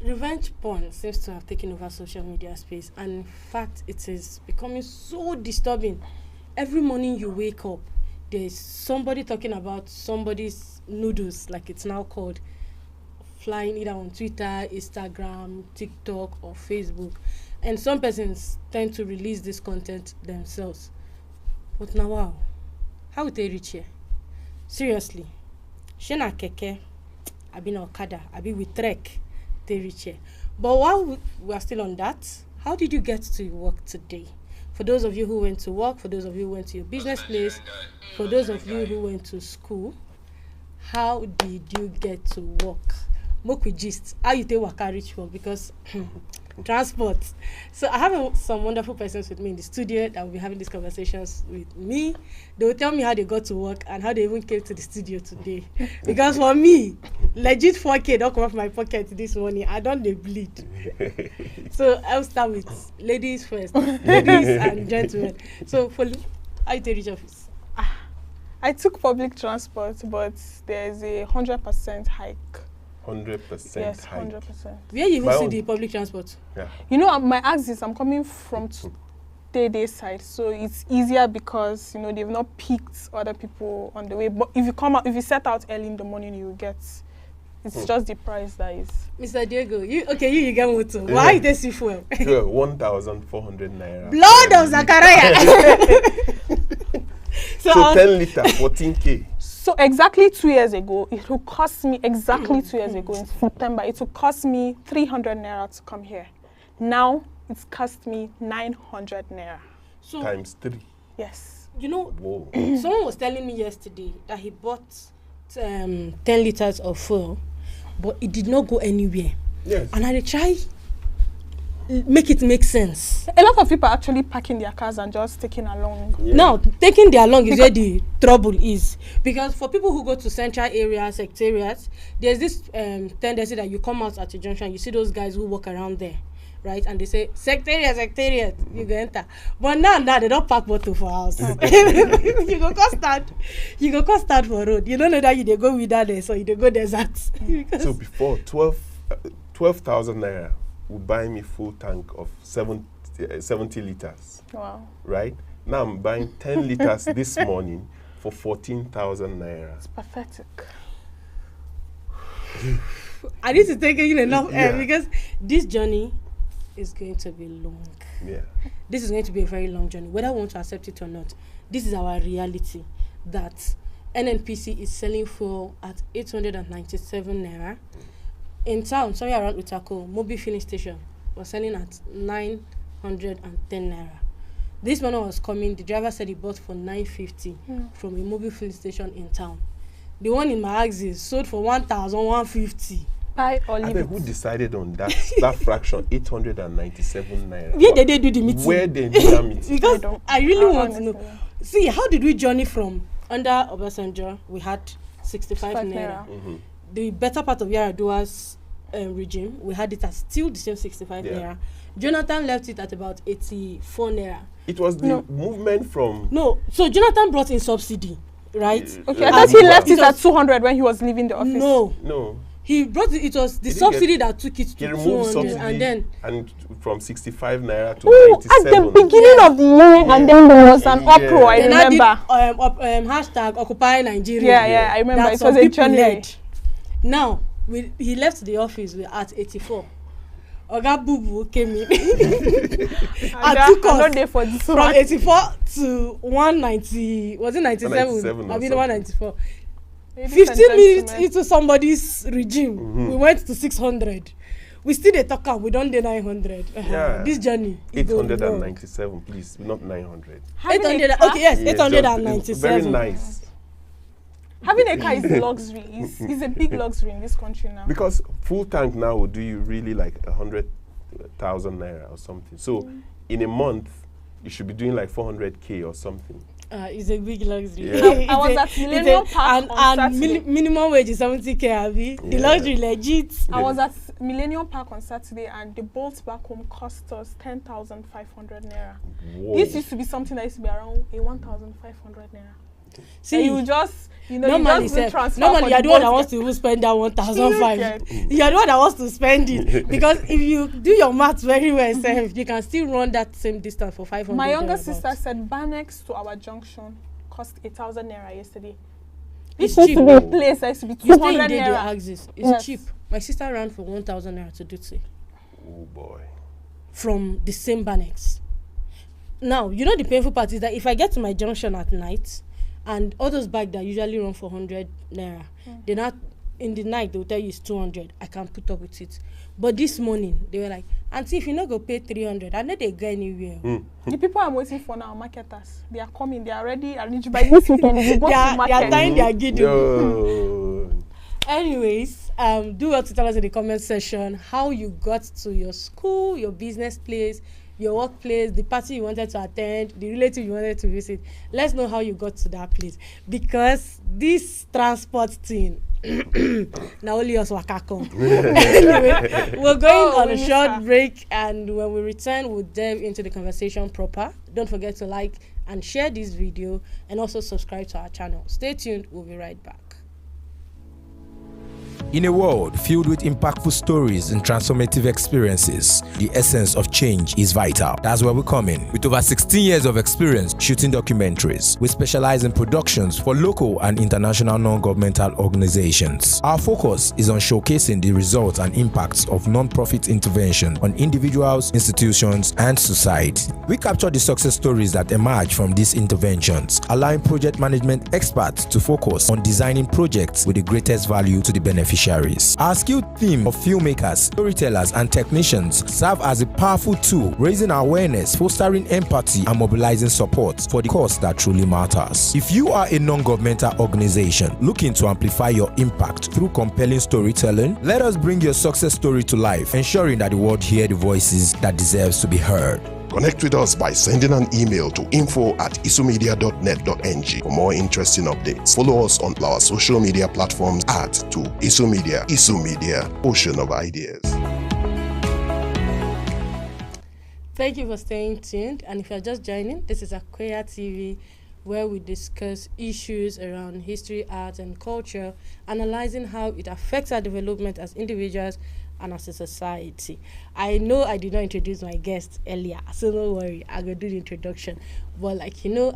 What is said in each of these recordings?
Revenge porn seems to have taken over social media space, and in fact, it is becoming so disturbing. Every morning you wake up, there's somebody talking about somebody's noodles, like it's now called, flying either on Twitter, Instagram, TikTok, or Facebook. And some persons tend to release this content themselves. But now, wow, how would they reach here? Seriously. Shena keke, I be na Okada, I be with Trek, they reach here. But while we are still on that, how did you get to work today? For those of you who went to work, for those of you who went to your business place, for those of you who went to school, how did you get to work? Moku gist, how you take waka reach work? Because transport. So I have some wonderful persons with me in the studio that will be having these conversations with me. They will tell me how they got to work and how they even came to the studio today. Because for me, legit 4K don't come off my pocket this morning. I don't dey bleed. So I'll start with ladies first. Ladies and gentlemen. So for how you take reach office? I took public transport, but there's a 100% hike. 100% yes, hike. 100%. Where you even see the public transport? Yeah. You know, my axis, I'm coming from day side, so it's easier because, you know, they've not picked other people on the way. But if you come out, if you set out early in the morning, you will get, it's just the price that is. Mr. Diego, you get motor. Why you take fuel? Sure, 1,400 naira. Blood of Zachariah! So 10 litre, 14K. So exactly 2 years ago, it will cost me, exactly 2 years ago in September, it will cost me 300 naira to come here. Now, it's cost me 900 naira. So, times 3. Yes. You know, whoa. Someone was telling me yesterday that he bought 10 liters of fuel, but it did not go anywhere. Yes. And I try make it make sense. A lot of people are actually parking their cars and just taking along. Yeah. Now, taking their along is where the trouble is. Because for people who go to central areas, secretariats, there's this tendency that you come out at a junction, you see those guys who walk around there, right? And they say, secretariat, you go enter. But now they don't park motor for house. You go come stand for road. You don't know that you go without there, so you go desert. So before, 12,000 naira would buy me full tank of 70 liters. Wow. Right? Now I'm buying 10 liters this morning for 14,000 naira. It's pathetic. I need to take in enough air Yeah. because this journey is going to be long. Yeah. This is going to be a very long journey. Whether we want to accept it or not, this is our reality that NNPC is selling fuel at 897 naira. In town, somewhere around Utako, Mobi filling station was selling at 910 naira. This one was coming, the driver said he bought for 950 from a Mobi filling station in town. The one in my axis sold for 1,150. Buy or leave it. Who decided on that fraction, 897 naira? Where did they do the meeting? Where they do that meeting? Because I really want to know. See, how did we journey from under Obasanjo? We had 65 naira. Mm-hmm. The better part of Yaradua's regime, we had it at still the same 65 naira. Jonathan left it at about 84 naira. It was the movement from... No, so Jonathan brought in subsidy, right? Okay, I thought he left it at 200 when he was leaving the office. No. He brought it was the subsidy that took it to 200 subsidy and from 65 naira to 97. At the beginning of the year, and then there was an uproar, I remember. Hashtag Occupy Nigeria. Yeah, I remember. It was a journey. Now, he left the office at 84. Oga Bubu came in and took us from 84 to 190. Was it 97? I mean 194. 15 minutes into somebody's regime, we went to 600. We still dey talk we don't do 900. This journey. 897, please, not 900. 800. Okay, yes, 897. Very nice. Having a car is a luxury. It's a big luxury in this country now. Because full tank now will do you really like 100,000 naira or something. So in a month, you should be doing like 400K or something. It's a big luxury. Yeah. I was at Millennium Park on Saturday. Minimum wage is 70K, Abby. The luxury legit. I was at Millennium Park on Saturday and the bolt back home cost us 10,500 naira. Whoa. This used to be something that used to be around 1,500 naira. See, you just, normally, you just do transfer. normally you're the one that both wants to even spend that 1,500. Yes. You're the one that wants to spend it because if you do your math very well, self, you can still run that same distance for 500. My younger sister said Banex to our junction cost 8,000 naira yesterday. It's This cheap. used to be a place that used to be You stay in 200 Dede naira. Axis. It's Yes. cheap. My sister ran for 1,000 naira to Dutse Oh boy. from the same Banex. Now, the painful part is that if I get to my junction at night, and all those bikes that usually run for 100 naira, they're not, in the night, they'll tell you it's 200. I can't put up with it. But this morning, they were like, Auntie, if you not go pay 300, I know they go anywhere. The people I'm waiting for now are marketers. They are coming. They are ready. I need you by this weekend. They go They to are market. tying their giddy. Yo. Anyways, do well to tell us in the comment section how you got to your school, your business place, your workplace, the party you wanted to attend, the relative you wanted to visit. Let's know how you got to that place, because this transport thing, now only us waka come. Anyway, we're going on a short break, and when we return, we'll delve into the conversation proper. Don't forget to like and share this video, and also subscribe to our channel. Stay tuned. We'll be right back. In a world filled with impactful stories and transformative experiences, the essence of change is vital. That's where we come in. With over 16 years of experience shooting documentaries, we specialize in productions for local and international non-governmental organizations. Our focus is on showcasing the results and impacts of non-profit intervention on individuals, institutions, and society. We capture the success stories that emerge from these interventions, allowing project management experts to focus on designing projects with the greatest value to the beneficiaries. Our skilled team of filmmakers, storytellers, and technicians serve as a powerful tool, raising awareness, fostering empathy, and mobilizing support for the cause that truly matters. If you are a non-governmental organization looking to amplify your impact through compelling storytelling, let us bring your success story to life, ensuring that the world hear the voices that deserves to be heard. Connect with us by sending an email to info@isumedia.net.ng for more interesting updates. Follow us on our social media platforms @ISUMedia. ISUMedia, ocean of ideas. Thank you for staying tuned. And if you're just joining, this is Akoya TV, where we discuss issues around history, art, and culture, analyzing how it affects our development as individuals and as a society. I know I did not introduce my guest earlier, so don't worry, I will do the introduction. But I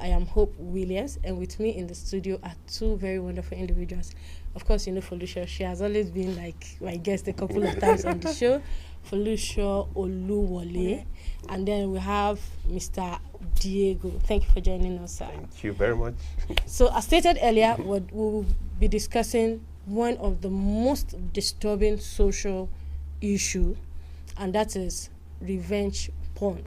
am Hope Williams, and with me in the studio are two very wonderful individuals. Of course, Felicia. She has always been like my guest a couple of times on the show. Felicia Oluwole. And then we have Mr. Diego. Thank you for joining us, sir. Thank you very much. So, as stated earlier, we will be discussing one of the most disturbing social issue, and that is revenge porn.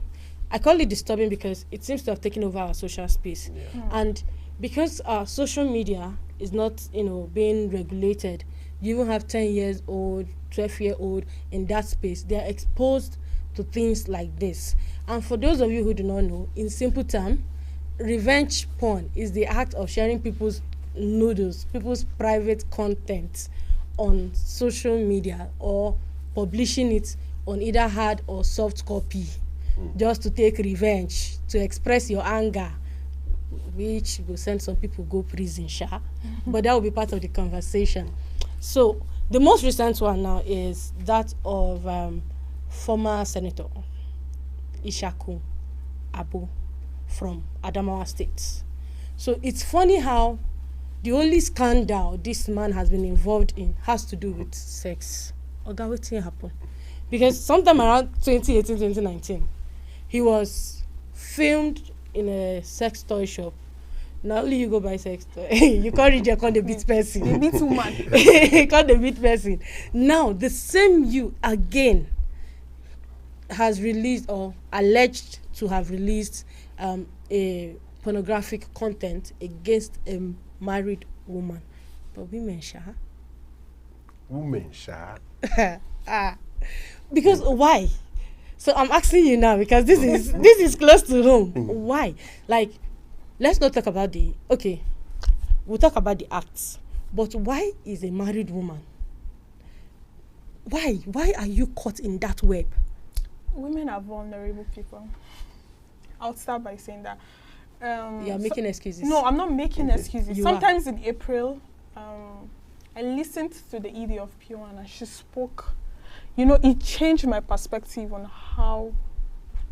I call it disturbing because it seems to have taken over our social space. And because our social media is not, being regulated, you even have 10 years old, 12-year-old in that space. They are exposed to things like this. And for those of you who do not know, in simple terms, revenge porn is the act of sharing people's nudes, people's private content on social media, or publishing it on either hard or soft copy, just to take revenge, to express your anger, which will send some people go prison, but that will be part of the conversation. So the most recent one now is that of former Senator Ishaku Abbo from Adamawa State. So it's funny how the only scandal this man has been involved in has to do with sex. Oga, wetin happen? Because sometime around 2018, 2019, he was filmed in a sex toy shop. Now only you go buy sex toy. You can't read, you can't beat person. The beat woman. You can't beat person. Now the same you again has released, or alleged to have released, a pornographic content against a married woman. But women, because why? So I'm asking you now, because this is close to home. Why? Like, let's not talk about we'll talk about the acts. But why is a married woman? Why are you caught in that web? Women are vulnerable people. I'll start by saying that You're making excuses. No, I'm not making excuses. You Sometimes in April, I listened to the ED of P1 and she spoke. You know, it changed my perspective on how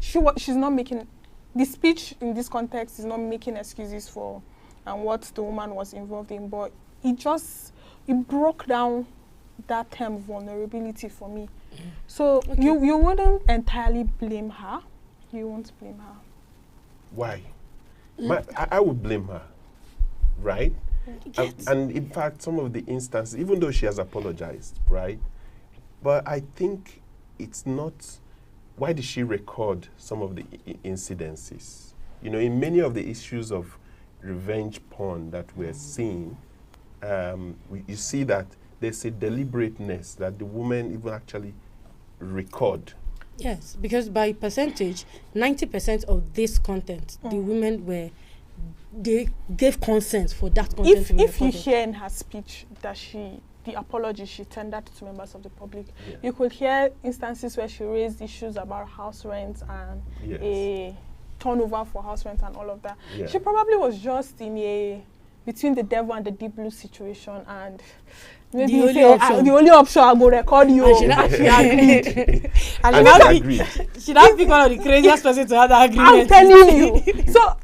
she's not making, the speech in this context is not making excuses for what the woman was involved in, but it broke down that term vulnerability for me. So you wouldn't entirely blame her. You won't blame her. Why? I would blame her, right? And in fact, some of the instances, even though she has apologized, right? But I think it's not, why did she record some of the incidences? You know, in many of the issues of revenge porn that we're seeing, you see that there's a deliberateness that the women even actually record. Yes, because by percentage, 90% of this content, the women they gave consent for that content to be If you recorded. hear in her speech that the apology she tendered to members of the public, you could hear instances where she raised issues about house rent and a turnover for house rent and all of that. Yeah. She probably was just in between the devil and the deep blue situation, and maybe The only say, option. the only option I go record you. And she agreed. And And she agreed. She not pick one of the craziest person to have that agreement. I'm telling you. So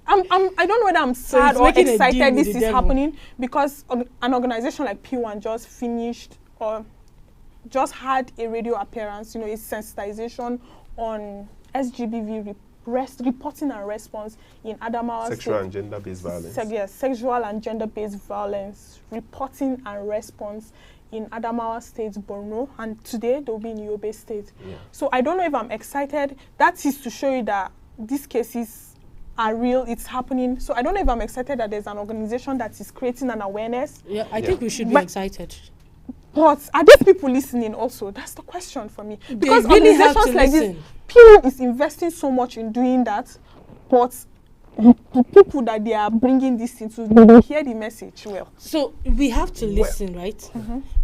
I don't know whether I'm sad it's or making a deal excited with this the is devil. happening, because an organization like P1 just finished or just had a radio appearance, you know, it's sensitization on SGBV reporting and response in Adamawa Sexual State. and gender-based violence. Sexual and gender-based violence, reporting and response in Adamawa State, Borno, and today they'll be in Yobe State. Yeah. So I don't know if I'm excited. That is to show you that these cases are real, it's happening. So I don't know if I'm excited that there's an organization that is creating an awareness. Yeah, I think we should be But- excited. But are these people listening also? That's the question for me. Because really have organizations to like listen. this, people is investing so much in doing that, but the people that they are bringing this into, they don't hear the message well. So we have to listen, right?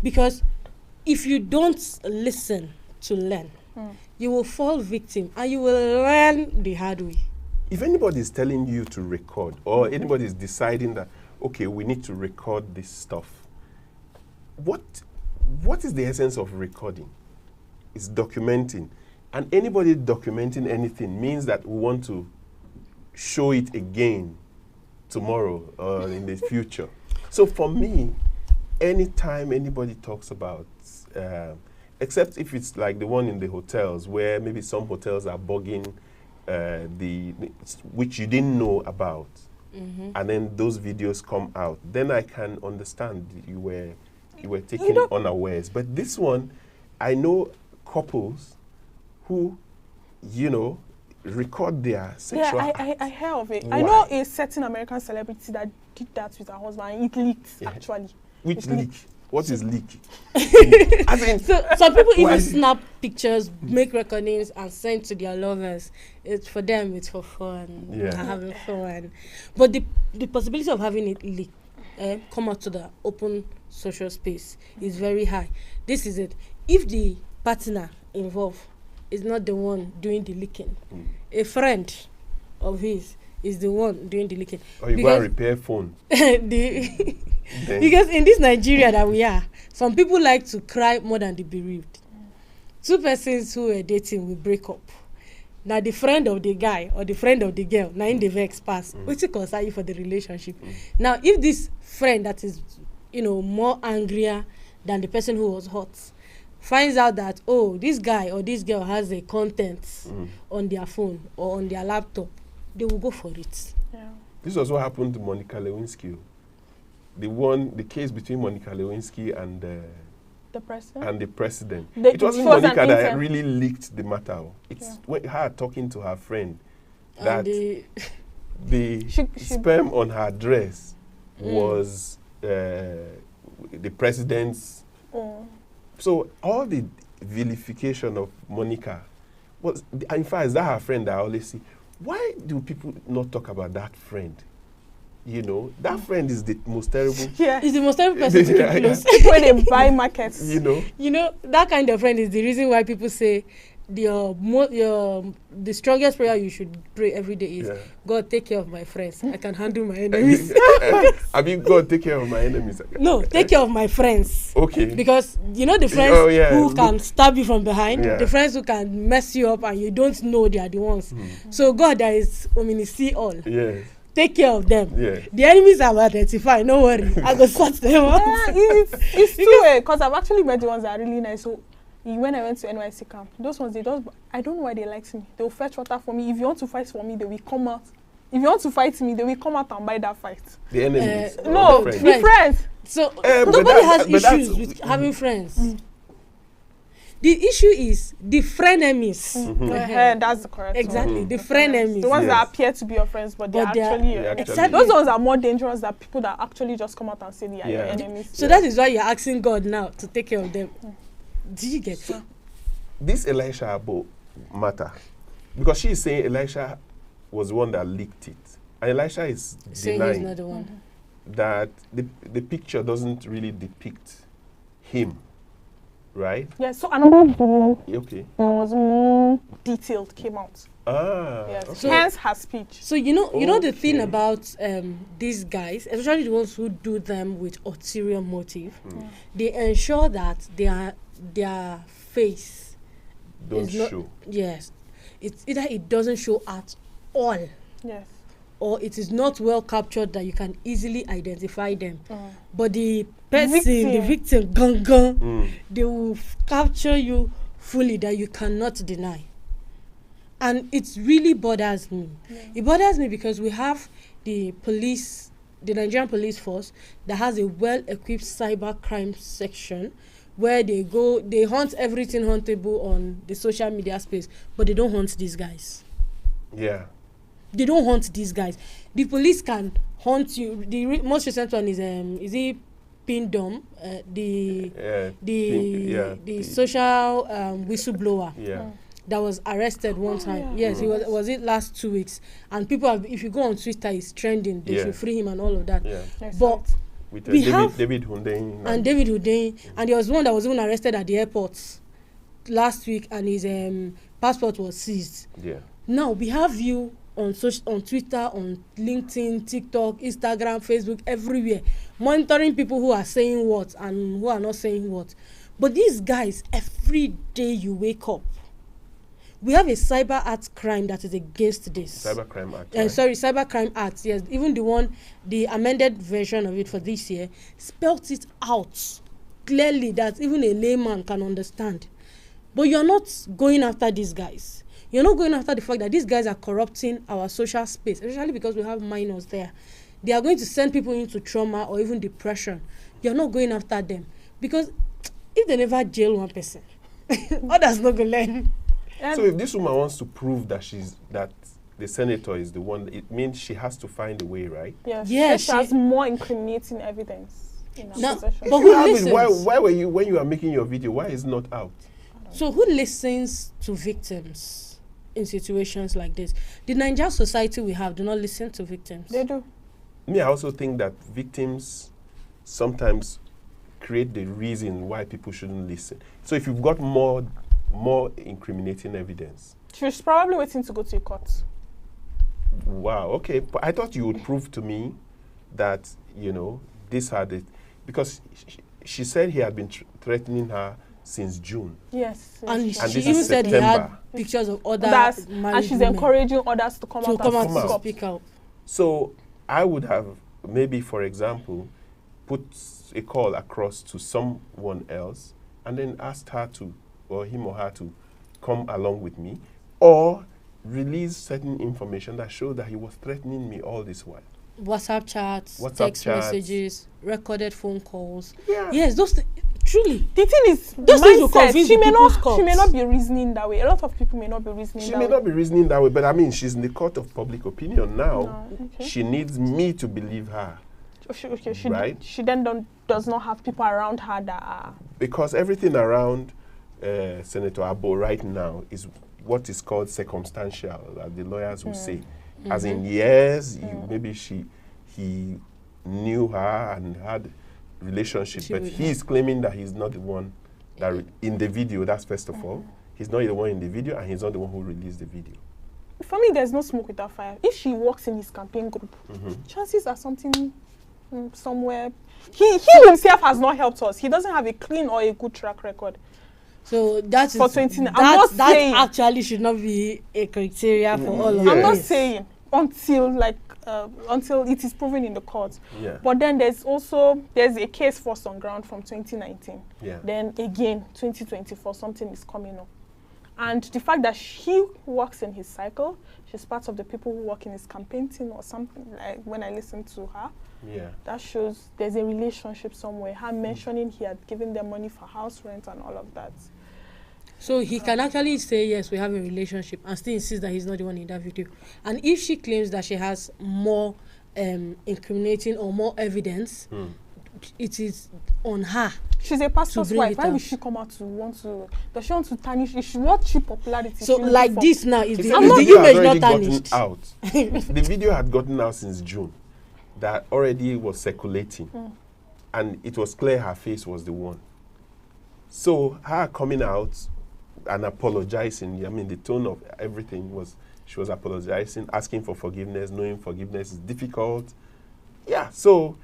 Because if you don't listen to learn, you will fall victim and you will learn the hard way. If anybody is telling you to record, or anybody is deciding that, okay, we need to record this stuff, what is the essence of recording? It's documenting. And anybody documenting anything means that we want to show it again tomorrow or in the future. So for me, anytime anybody talks about, except if it's like the one in the hotels, where maybe some hotels are bugging which you didn't know about, and then those videos come out, then I can understand you were taken unawares. But this one, I know couples who, you know, record their sexual I hear of it. Why? I know a certain American celebrity that did that with her husband, and it leaked, actually. Which It's leak? leak. What is leak? As in, So some people why- even snap pictures, make recordings, and send to their lovers. It's for them. It's for fun. Yeah. They're having fun. But the possibility of having it leak, come out to the open social space is very high. This is it. If the partner involved is not the one doing the leaking, a friend of his is the one doing the leaking. or you go and repair phone. Then- Because in this Nigeria that we are, some people like to cry more than the bereaved. Two persons who were dating will break up. Now the friend of the guy or the friend of the girl, now in the vex pass, which is concern you for the relationship. Now if this friend that is, you know, more angrier than the person who was hot, finds out that, oh, this guy or this girl has a content on their phone or on their laptop, they will go for it. Yeah. This was what happened to Monica Lewinsky. The case between Monica Lewinsky and The president? the president. The- It wasn't it was an Monica that intern. really leaked the matter. It's her talking to her friend that And the She- sperm on her dress was the president's. Oh. So all the vilification of Monica was, in fact, is that her friend that I always see. Why do people not talk about that friend? You know, that friend is the most terrible. Yeah. it's the most terrible person to keep close. When they buy markets. You know, You know, that kind of friend is the reason why people say the strongest prayer you should pray every day is, God, take care of my friends. I can handle my enemies. I mean, God, take care of my enemies. No, take care of my friends. Okay. Because you know the friends who can stab you from behind, the friends who can mess you up and you don't know they are the ones. So God, that is see all. Yes. Take care of them. Yeah. The enemies are identified. No worry, I go sort them out. It's true, because I've actually met the ones that are really nice. So when I went to NYC camp, those ones, I don't know why they liked me. They will fetch water for me. If you want to fight for me, they will come out. If you want to fight me, they will come out and buy that fight. The enemies? No, the friends. So nobody has issues with having friends. The issue is the frenemies. That's the correct exactly one. The frenemies. The ones that appear to be your friends, but they're actually exactly. Those ones are more dangerous than people that actually just come out and say they are your enemies. So that is why you're asking God now to take care of them. Did you get it? This Elisha Abbo matter, because she is saying Elisha was the one that leaked it, and Elisha is denying he's not the one. That the picture doesn't really depict him, right? Yeah. So another video was more detailed came out. Yes. Okay. So hence her speech. So you know the thing about these guys, especially the ones who do them with ulterior motive, they ensure that their face don't show. Yes, it's either it doesn't show at all. Yes. Or it is not well captured that you can easily identify them. But the person, the victim, they will capture you fully that you cannot deny. And it really bothers me. It bothers me because we have the Nigerian police force that has a well-equipped cybercrime section where they hunt everything huntable on the social media space, but they don't hunt these guys. Yeah. They don't hunt these guys. The police can hunt you. The most recent one is it Pindom, the social whistleblower. Yeah. That was arrested one time. Yes, he was it last 2 weeks. And people have, if you go on Twitter, it's trending. They should free him and all of that. Yeah. But with we have David Hundeyin. And David Hundeyin. And there was one that was even arrested at the airport last week, and his passport was seized. Yeah. Now we have you on Twitter, on LinkedIn, TikTok, Instagram, Facebook, everywhere, monitoring people who are saying what and who are not saying what. But these guys, every day you wake up, we have a cyber act crime that is against this. Cybercrime Act. Cybercrime Act, yes. Even the amended version of it for this year, spelt it out clearly that even a layman can understand. But you're not going after these guys. You're not going after the fact that these guys are corrupting our social space, especially because we have minors there. They are going to send people into trauma or even depression. You're not going after them. Because if they never jail one person, others not going to learn. So if this woman wants to prove that the senator is the one, it means she has to find a way, right? Yes. She has more incriminating evidence in her possession. But who listens? Why were you, when you are making your video, why is it not out? So who listens to victims in situations like this? The Nigerian society we have do not listen to victims. They do. Me, I also think that victims sometimes create the reason why people shouldn't listen. So if you've got more incriminating evidence, she's probably waiting to go to court. Wow, okay. But I thought you would prove to me that, this had it, because she said he had been threatening her since June. Yes. And she even said he had pictures of other and she's encouraging others to come out and speak out. So I would have maybe, for example, put a call across to someone else and then asked her to, or him or her to come along with me, or release certain information that showed that he was threatening me all this while. WhatsApp chats, text messages, recorded phone calls. Yeah. Yes, truly. The thing is, those things will convince she may not be reasoning that way. A lot of people may not be reasoning that way. She may not be reasoning that way, but I mean, she's in the court of public opinion now. She needs me to believe her. Right? She then does not have people around her that are... Because everything around Senator Abbo right now is what is called circumstantial, as the lawyers will say. As in, yes, maybe he knew her and had relationship, but he's claiming that he's not the one that in the video. That's first of all, he's not the one in the video, and he's not the one who released the video. For me, there's no smoke without fire. If she works in his campaign group, chances are something somewhere. He himself has not helped us. He doesn't have a clean or a good track record. So that's for 29. That actually should not be a criteria for all of us. I'm not saying until it is proven in the court. Yeah. But then there's a case forced on ground from 2019. Yeah. Then again 2024 something is coming up. And the fact that she works in his cycle, she's part of the people who work in his campaign team or something, like when I listen to her, that shows there's a relationship somewhere. Her mentioning he had given them money for house rent and all of that. So he can actually say, yes, we have a relationship, and still insist that he's not the one in that video. And if she claims that she has more incriminating or more evidence, it is on her. She's a pastor's wife. Why would she come out to want to? Does she want to tarnish? She wants cheap popularity. So like this now, is the image not tarnished? Out. The video had gotten out since June. That already was circulating, and it was clear her face was the one. So her coming out and apologizing, I mean, the tone of everything was, she was apologizing, asking for forgiveness, knowing forgiveness is difficult. Yeah, so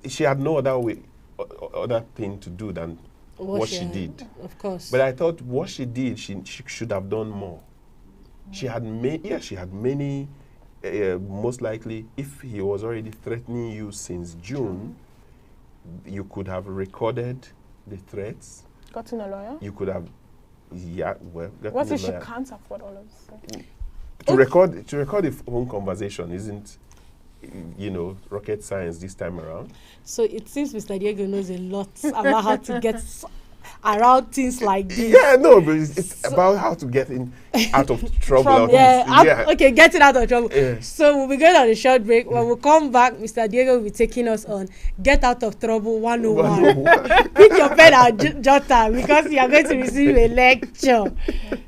she had no other thing to do than what she did. Of course. But I thought what she did, she should have done more. She had many, most likely, if he was already threatening you since June, you could have recorded the threats. Gotten a lawyer? You could have, what if she can't afford all of this? To record a phone conversation isn't, rocket science this time around. So it seems Mr. Diego knows a lot about how to get around things like this. Yeah, no, but it's about how to get out of trouble. Okay, getting out of trouble. Yeah. So we'll be going on a short break. When we come back, Mr. Diego will be taking us on Get Out of Trouble 101. Pick your pen and jot down because you are going to receive a lecture.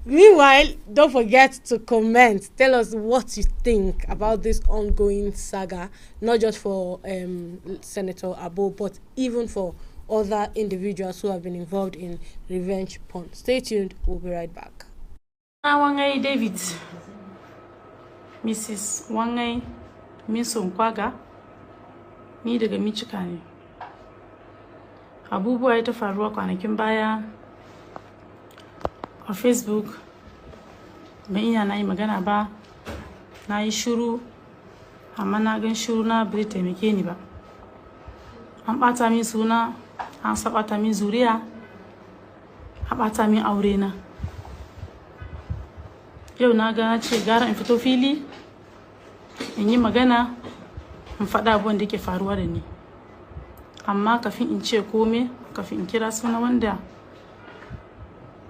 Meanwhile, don't forget to comment. Tell us what you think about this ongoing saga, not just for Senator Abbo, but even for other individuals who have been involved in revenge porn. Stay tuned, we'll be right back. Wangai David, Mrs. Wangai Misonkwaga, ni daga Michika ne. Abubuwa ya ta faruwa kwanakin baya a Facebook, ban iya na yi magana ba, na yi shiru, amma na gan shiru na bai taimake ni ba. An ɓata min suna, an saɓata min zuriya, an ɓata min aure na. Yau na ga ce gara in fito fili, in yi magana, in faɗa abubuwan da ke faruwa da ni. Amma kafin in ce kome, kafin in kira suna wanda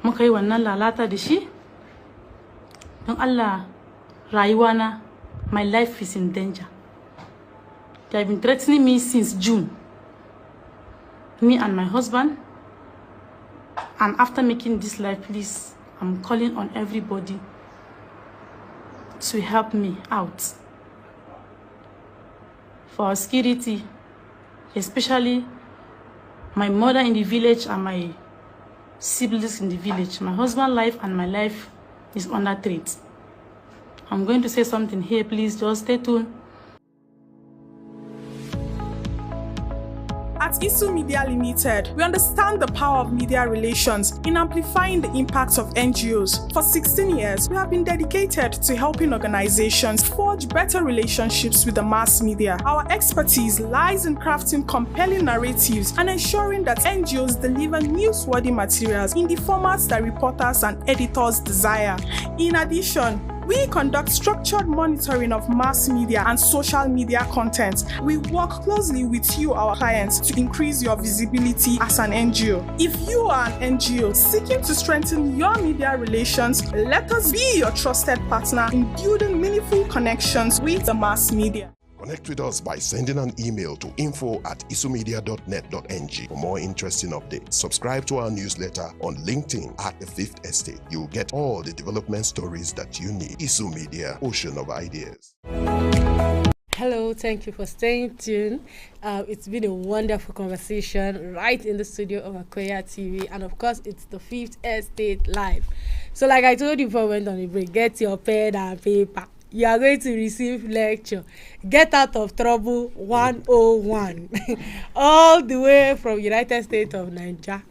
muka yi wannan lalata da shi, don Allah rayuwa na, my life is in danger. They have been threatening me since June. Me and my husband. And after making this live, please, I'm calling on everybody to help me out. For our security, especially my mother in the village and my siblings in the village. My husband's life and my life is under threat. I'm going to say something here, please just stay tuned. At Isu Media Limited, we understand the power of media relations in amplifying the impact of NGOs. For 16 years, we have been dedicated to helping organizations forge better relationships with the mass media. Our expertise lies in crafting compelling narratives and ensuring that NGOs deliver newsworthy materials in the formats that reporters and editors desire. In addition, we conduct structured monitoring of mass media and social media content. We work closely with you, our clients, to increase your visibility as an NGO. If you are an NGO seeking to strengthen your media relations, let us be your trusted partner in building meaningful connections with the mass media. Connect with us by sending an email to info@isumedia.net.ng for more interesting updates. Subscribe to our newsletter on LinkedIn at The Fifth Estate. You'll get all the development stories that you need. Isu Media, Ocean of Ideas. Hello, thank you for staying tuned. It's been a wonderful conversation right in the studio of Akoya TV, and of course, it's the Fifth Estate Live. So, like I told you before we went on the break, get your pen and paper. You are going to receive lecture. Get out of trouble 101, all the way from United States of Nigeria.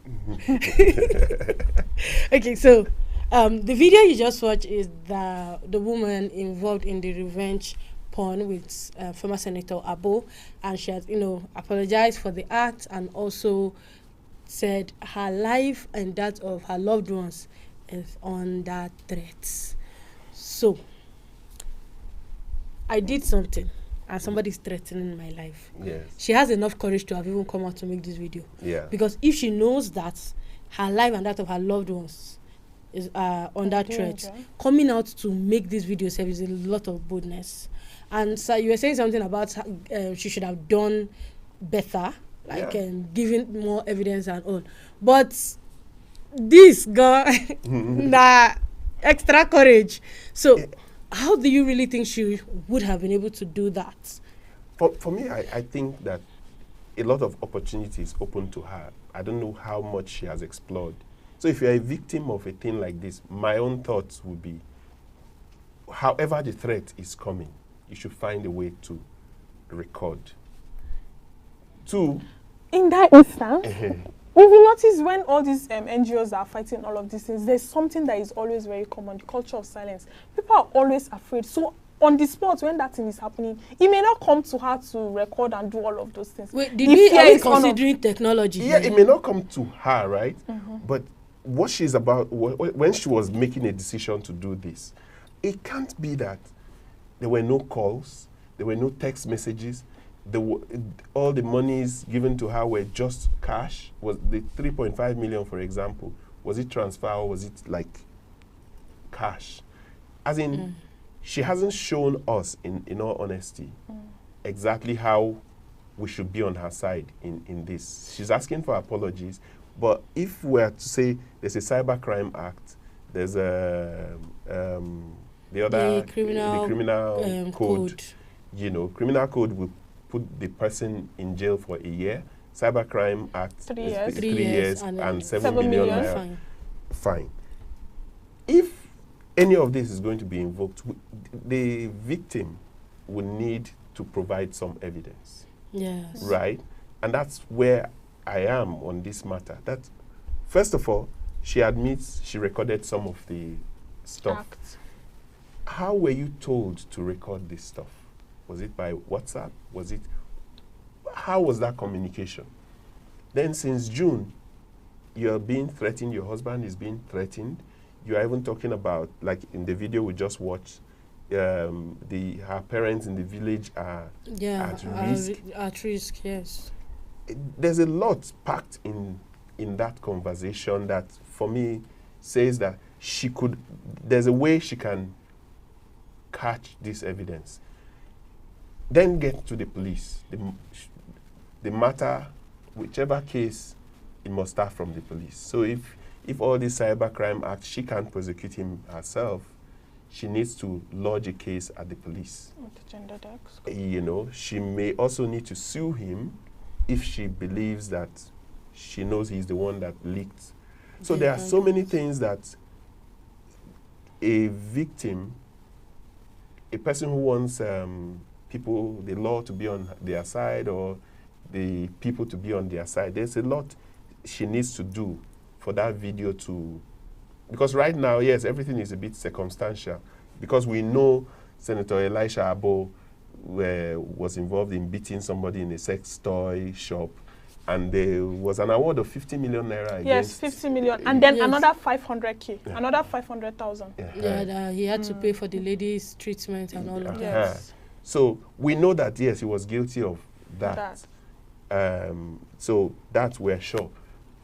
Okay, so the video you just watched is the woman involved in the revenge porn with former Senator Abbo, and she has, apologized for the act and also said her life and that of her loved ones is under threat. So, I did something and somebody's threatening my life. Yes. She has enough courage to have even come out to make this video. Yeah. Because if she knows that her life and that of her loved ones is under threat, coming out to make this video is a lot of boldness. And so you were saying something about she should have done better, like giving more evidence and all. But this girl, extra courage. So how do you really think she would have been able to do that? For me, I think that a lot of opportunities open to her. I don't know how much she has explored. So if you're a victim of a thing like this, my own thoughts would be, however the threat is coming, you should find a way to record. Two, in that instance, if you notice when all these NGOs are fighting all of these things, there's something that is always very common, the culture of silence. People are always afraid. So on the spot, when that thing is happening, it may not come to her to record and do all of those things. Wait, are we considering technology? Yeah, it may not come to her, right? But what she's about, when she was making a decision to do this, it can't be that there were no calls, there were no text messages, all the monies given to her were just cash. Was the 3.5 million, for example, was it transfer or was it like cash? As in, she hasn't shown us, in all honesty, exactly how we should be on her side in this. She's asking for apologies, but if we're to say there's a Cybercrime Act, there's the criminal code. Criminal code will put the person in jail for a year. Cybercrime Act 3 years. 3 years and 7 million naira fine. If any of this is going to be invoked, the victim will need to provide some evidence. Yes. Right? And that's where I am on this matter. That, first of all, she admits she recorded some of the stuff. Act. How were you told to record this stuff? Was it by WhatsApp? How was that communication? Then since June, you're being threatened, your husband is being threatened. You are even talking about, like in the video we just watched, her parents in the village are at risk. At risk, yes. There's a lot packed in that conversation that, for me, says that there's a way she can catch this evidence. Then get to the police. The matter, whichever case, it must start from the police. So if all these Cybercrime Acts, she can't prosecute him herself, she needs to lodge a case at the police. With the gender desk. She may also need to sue him if she believes that she knows he's the one that leaked. So there are so many things that a victim, a person who wants the law to be on their side or the people to be on their side, there's a lot she needs to do for that video to, because right now, yes, everything is a bit circumstantial, because we know Senator Elisha Abbo was involved in beating somebody in a sex toy shop, and there was an award of 50 million naira against. Yes, 50 million, and then another 500K, another 500,000. He had to pay for the lady's treatment and all of that. Yes. So we know that, yes, he was guilty of that. So that we're sure.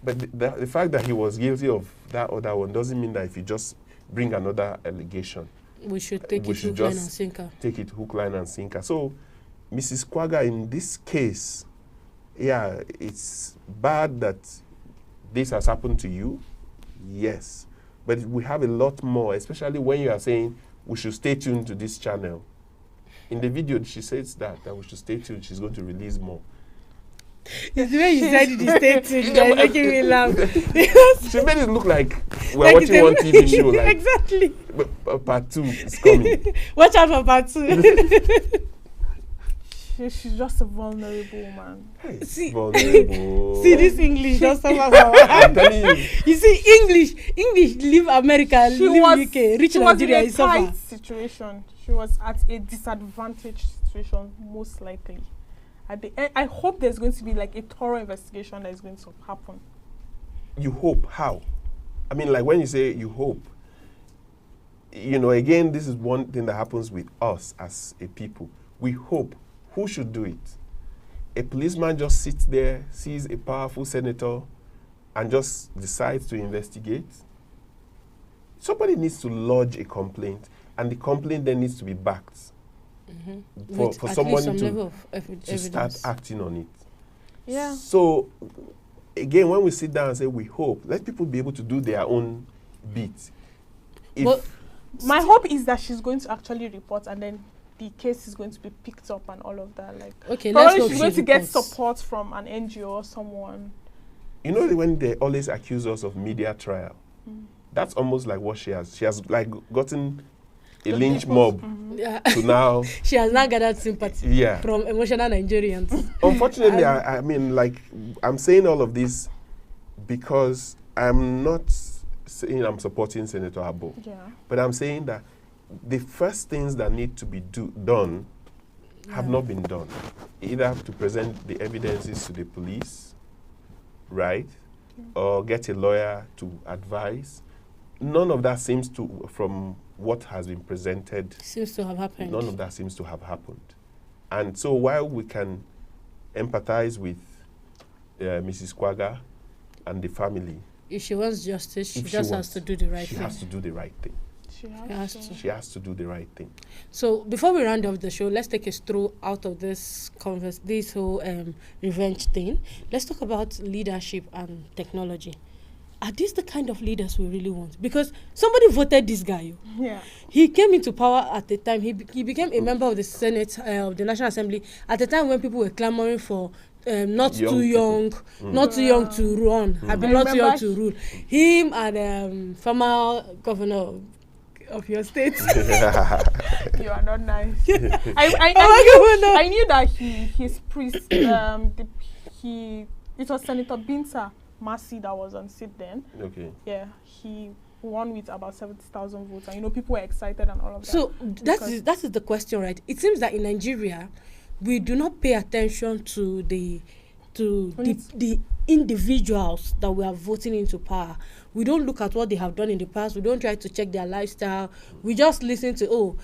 But the fact that he was guilty of that other one doesn't mean that if you just bring another allegation, we should take it hook, line, and sinker. Take it hook, line, and sinker. So, Mrs. Kwaga, in this case, it's bad that this has happened to you, yes. But we have a lot more, especially when you are saying we should stay tuned to this channel. In the video, she says that we should stay tuned. She's going to release more. It's the way you said it, stay tuned, that's making me laugh. She made it look like we're watching one TV show. Like, exactly. Part 2 is coming. Watch out for part 2. She's just a vulnerable woman. Hey, See, vulnerable. see this English, just I'm telling you. You see, English leave America, leave UK, reach Nigeria, is She was in a suffer. tight situation. She was at a disadvantaged situation, most likely. At the end, I hope there's going to be like a thorough investigation that is going to happen. You hope. How? I mean, like when you say you hope, you know, again, this is one thing that happens with us as a people. We hope. Who should do it? A policeman just sits there, sees a powerful senator, and just decides to investigate? Somebody needs to lodge a complaint, and the complaint then needs to be backed for someone to start acting on it. Yeah. So, again, when we sit down and say we hope, let people be able to do their own bit. But my hope is that she's going to actually report, and then the case is going to be picked up and all of that. Like, okay, let's probably hope she's she going to get reports. support from an NGO or someone. You know, when they always accuse us of media trial, that's almost like what she has. She has like gotten a lynch mob Yeah. to now. She has now gathered sympathy Yeah. from emotional Nigerians. Unfortunately, I mean, like, I'm saying all of this because I'm not saying I'm supporting Senator Abbo, Yeah. but I'm saying that the first things that need to be done have not been done. Either to present the evidences to the police, right, or get a lawyer to advise. None of that seems to, from what has been presented, Seems to have happened. none of that seems to have happened. And so while we can empathize with Mrs. Kwaga and the family, If she wants justice, she if just has wants, to do the right she thing. has to do the right thing. She has to. She has to do the right thing. So before we round off the show, let's take a stroll out of this this whole revenge thing. Let's talk about leadership and technology. Are these the kind of leaders we really want? Because somebody voted this guy. Yeah. He came into power at the time. He became a member of the Senate, of the National Assembly, at the time when people were clamoring for not Young too young, people. not too young to run, I mean, I not too young remember to rule. Him and former governor of your state. You are not nice. Oh I knew that his priest, it was Senator Binta Mercy that was on seat then. Okay. Yeah, he won with about 70,000 votes, and people were excited and all of that. So that is the question, right? It seems that in Nigeria, we do not pay attention to the individuals that we are voting into power. We don't look at what they have done in the past. We don't try to check their lifestyle. We just listen to,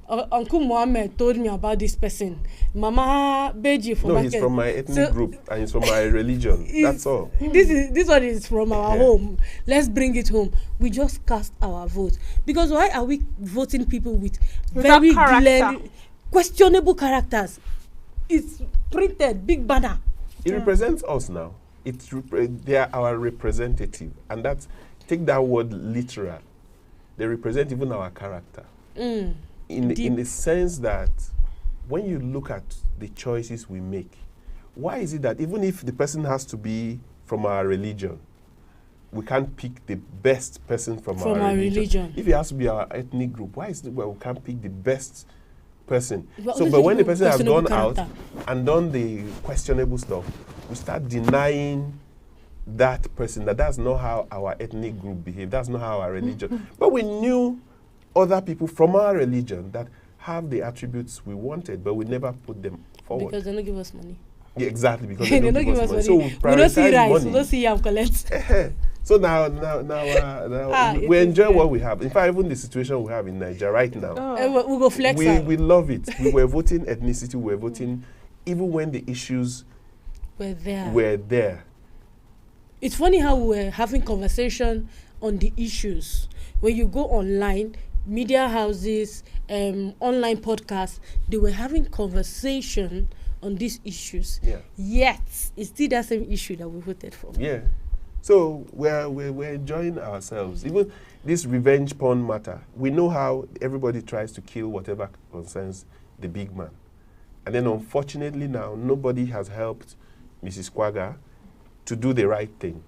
Uncle Mohammed told me about this person. Mama Beji from No, he's from my ethnic group and he's from my religion. That's all. This one is from our home. Let's bring it home. We just cast our vote. Because why are we voting people with Without very character? questionable characters? It's printed, big banner. It represents us now. They are our representative, and that's, take that word literal. They represent even our character. In the sense that when you look at the choices we make, why is it that even if the person has to be from our religion, we can't pick the best person from our religion? If it has to be our ethnic group, why is it where we can't pick the best person? But when the person has gone out and done the questionable stuff, we start denying that person that's not how our ethnic group behave, that's not how our religion. But we knew other people from our religion that have the attributes we wanted, but we never put them forward. Because they don't give us money. Yeah, exactly, because they they don't give us money. So we don't see prioritize rice, money. we don't see yam collect. So now we enjoy what we have. In fact, even the situation we have in Nigeria right now, We go flex out. we love it. We were voting ethnicity, we were voting even when the issues were there. It's funny how we're having conversation on the issues. When you go online, media houses, online podcasts, they were having conversation on these issues. Yeah. Yet, it's still that same issue that we voted for. Yeah. So we're enjoying ourselves. Even this revenge porn matter, we know how everybody tries to kill whatever concerns the big man. And then unfortunately now, nobody has helped Mrs. Kwaga to do the right thing.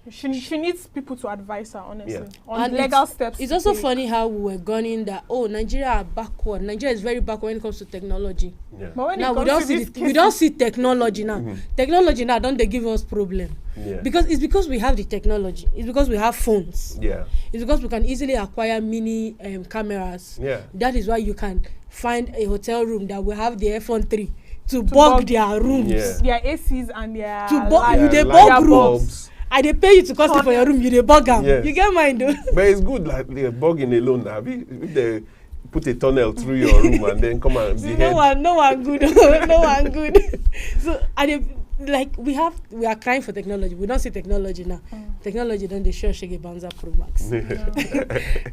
She needs people to advise her, honestly, Yeah. on And legal steps. It's to also take. funny how we were gunning that, oh, Nigeria are backward. Nigeria is very backward when it comes to technology. Yeah. But when Now it we comes don't to see these we don't see technology now. Mhm. Technology now don't they give us problem? Yeah. Because it's because we have the technology. It's because we have phones. Yeah. It's because we can easily acquire mini cameras. Yeah. That is why you can find a hotel room that will have the iPhone 3 to bug bug their rooms. Yeah. Their ACs and their To bug lights. you dey light bug rooms. bulbs. I dey pay you to custom for your room. You dey bug am. Yes. You get mine though. But it's good like they're bugging alone now. If they put a tunnel through your room and then come and See, behead. no one good. No one good. So I dey like we are crying for technology. We don't see technology now. Technology don't dey show Shege Banza Pro Max.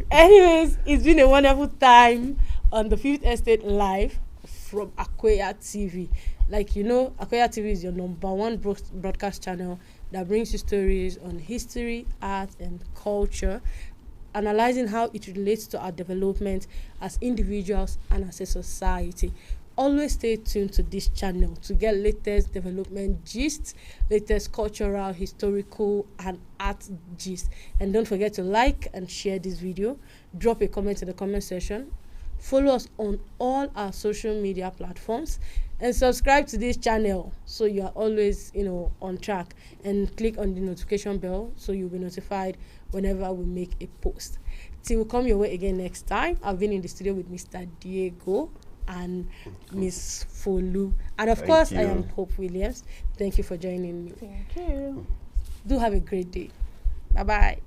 Anyways, it's been a wonderful time on the Fifth Estate Live from Akweya TV. Like you know, Akweya TV is your #1 broadcast channel that brings you stories on history, art, and culture, analyzing how it relates to our development as individuals and as a society. Always stay tuned to this channel to get latest development gist, latest cultural, historical, and art gist. And don't forget to like and share this video. Drop a comment in the comment section. Follow us on all our social media platforms and subscribe to this channel so you are always, on track. And click on the notification bell so you'll be notified whenever we make a post. Till we come your way again next time. I've been in the studio with Mr. Diego and Miss Folu. And of course, I am Hope Williams. Thank you for joining me. Thank you. Do have a great day. Bye-bye.